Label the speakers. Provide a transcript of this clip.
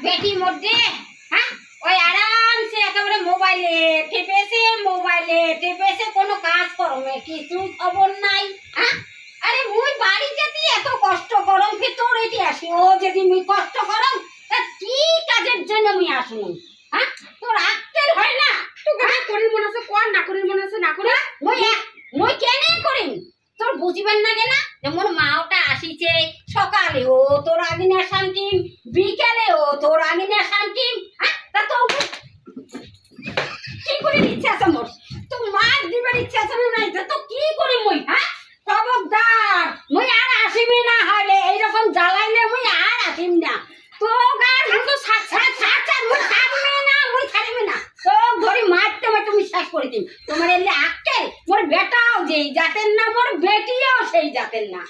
Speaker 1: বেটির মধ্যে হ্যাঁ ওই আরামসে একেবারে মোবাইলে টেপেছে কোনো কাজ করমে কিছু খবর নাই। হ্যাঁ আরে মুই বাড়ি যেতে এত কষ্ট করম কি তোর এটি আসি ও যদি মুই কষ্ট করম তা কি কাজের জন্য মুই আসুন। হ্যাঁ তোর আক্কেল হয় না
Speaker 2: তোকে করির মনে আছে কর, না করির মনে আছে না করে।
Speaker 1: মুই কেনে করিম তোর বুঝিবেন না কেনা যেমন মাওটা আসিছে সকালে ও তোর আগিনা শান্তিম বিকালে ও তোর আগিনা শান্তিম। হ্যাঁ তা তো কি করে ইচ্ছা আছে মোর তো মার দিবার ইচ্ছা আছে না নাই তো কি করি মুই। হ্যাঁ খবরদার মুই আর আসিবি না হলে এইরকম জ্বালাইলে মুই আর আসিম না তো গার তো মুই ছাড়বে না তো ধরি মারতে মারতে মুই শেষ করে দিম। তোমার এলে আক্কেল মোর বেটাও যেই জাতের না মোর বেটিও সেই জাতের না।